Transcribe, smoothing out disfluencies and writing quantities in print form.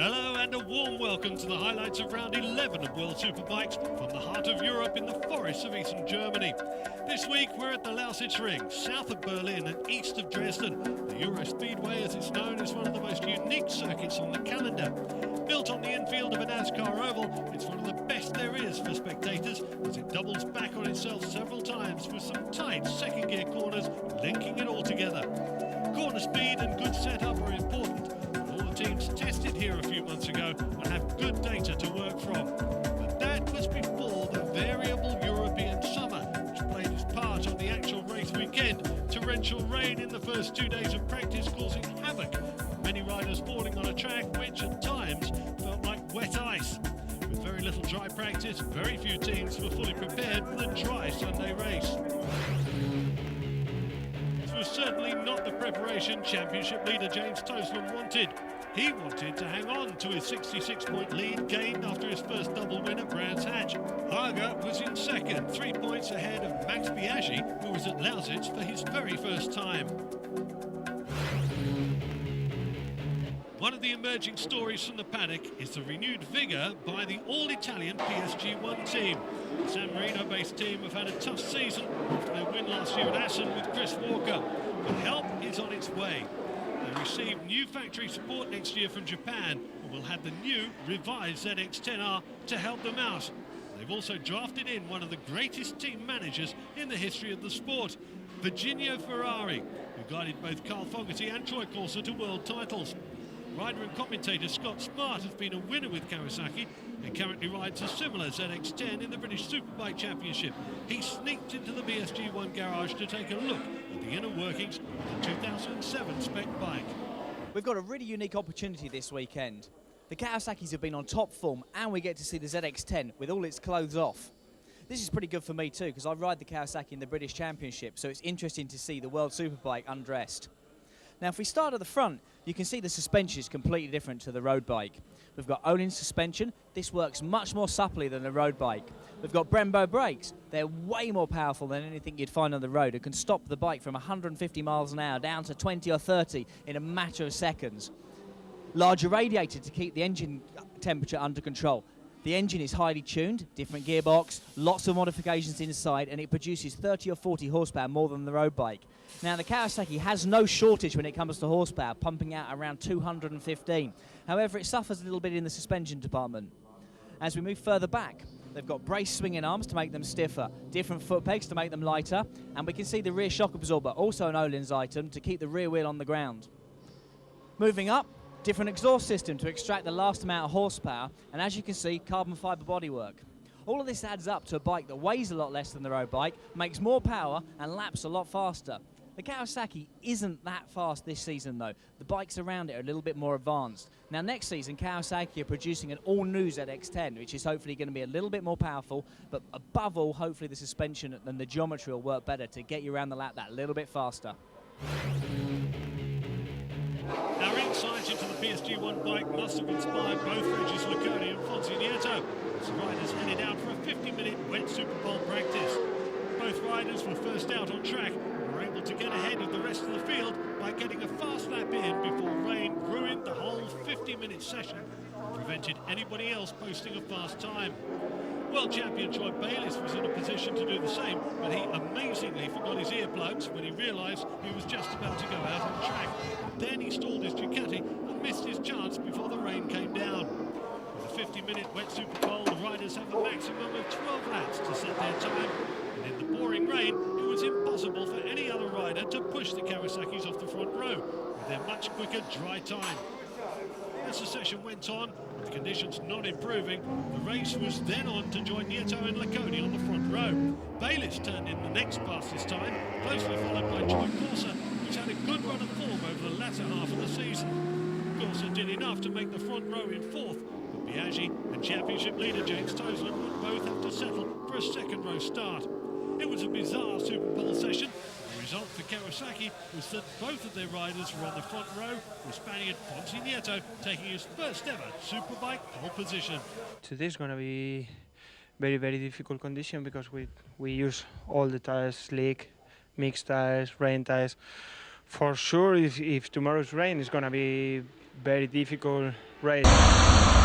Hello and a warm welcome to the highlights of round 11 of World Superbikes from the heart of Europe in the forests of eastern Germany. This week we're at the Lausitz Ring, south of Berlin and east of Dresden. The Euro Speedway, as it's known, is one of the most unique circuits on the calendar. Built on the infield of a NASCAR oval, it's one of the best there is for spectators as it doubles back on itself several times with some tight second gear corners linking it all together. Corner speed and good setup are important. Teams tested here a few months ago and have good data to work from. But that was before the variable European summer, which played its part on the actual race weekend. Torrential rain in the first 2 days of practice causing havoc, many riders falling on a track which at times felt like wet ice. With very little dry practice, very few teams were fully prepared for the dry Sunday race. This was certainly not the preparation championship leader James Toseland wanted. He wanted to hang on to his 66-point lead gained after his first double win at Brands Hatch. Hager was in second, 3 points ahead of Max Biaggi, who was at Lausitz for his very first time. One of the emerging stories from the paddock is the renewed vigour by the all-Italian PSG1 team. The San Marino-based team have had a tough season after their win last year at Assen with Chris Walker, but help is on its way. They receive new factory support next year from Japan and will have the new revised ZX-10R to help them out. They've also drafted in one of the greatest team managers in the history of the sport, Virginio Ferrari, who guided both Carl Fogarty and Troy Corser to world titles. Rider and commentator Scott Smart has been a winner with Kawasaki and currently rides a similar ZX-10 in the British Superbike Championship. He sneaked into the PSG1 garage to take a look at the inner workings of the 2007 spec bike. We've got a really unique opportunity this weekend. The Kawasaki's have been on top form and we get to see the ZX-10 with all its clothes off. This is pretty good for me too because I ride the Kawasaki in the British Championship, so it's interesting to see the World Superbike undressed. Now, if we start at the front, you can see the suspension is completely different to the road bike. We've got Olin suspension. This works much more supply than a road bike. We've got Brembo brakes. They're way more powerful than anything you'd find on the road and can stop the bike from 150 miles an hour down to 20 or 30 in a matter of seconds. Larger radiator to keep the engine temperature under control. The engine is highly tuned, different gearbox, lots of modifications inside, and it produces 30 or 40 horsepower more than the road bike. Now, the Kawasaki has no shortage when it comes to horsepower, pumping out around 215. However, it suffers a little bit in the suspension department. As we move further back, they've got brace swinging arms to make them stiffer, different foot pegs to make them lighter, and we can see the rear shock absorber, also an Öhlins item, to keep the rear wheel on the ground. Moving up, different exhaust system to extract the last amount of horsepower, and as you can see, carbon fibre bodywork. All of this adds up to a bike that weighs a lot less than the road bike, makes more power and laps a lot faster. The Kawasaki isn't that fast this season though. The bikes around it are a little bit more advanced. Now next season Kawasaki are producing an all-new ZX-10, which is hopefully going to be a little bit more powerful, but above all hopefully the suspension and the geometry will work better to get you around the lap that little bit faster. Our insight into the PSG1 bike must have inspired both Regis Laconi and Fonzie Nieto as the riders headed out for a 50-minute wet Superpole practice. Both riders were first out on track and were able to get ahead of the rest of the field by getting a fast lap in before rain ruined the whole 50-minute session and prevented anybody else posting a fast time. World champion Troy Bayliss was in a position to do the same, but he amazingly forgot his earplugs when he realised he was just about to go out on track. Then he stalled his Ducati and missed his chance before the rain came down. With a 50-minute wet Superpole, the riders have a maximum of 12 laps to set their time, and in the pouring rain, it was impossible for any other rider to push the Kawasaki's off the front row with their much quicker dry time. As the session went on, with the conditions not improving, the race was then on to join Nieto and Laconi on the front row. Bayliss turned in the next fastest time, closely followed by Troy Corser, who's had a good run of form over the latter half of the season. Corser did enough to make the front row in fourth, but Biaggi and championship leader James Toseland would both have to settle for a second row start. It was a bizarre Superpole session. The result for Kawasaki was that both of their riders were on the front row, with Spaniard Fonzie Nieto taking his first ever Superbike pole position. Today is going to be very difficult condition because we use all the tires, slick, mixed tires, rain tires. For sure, if tomorrow's rain, it's going to be very difficult race.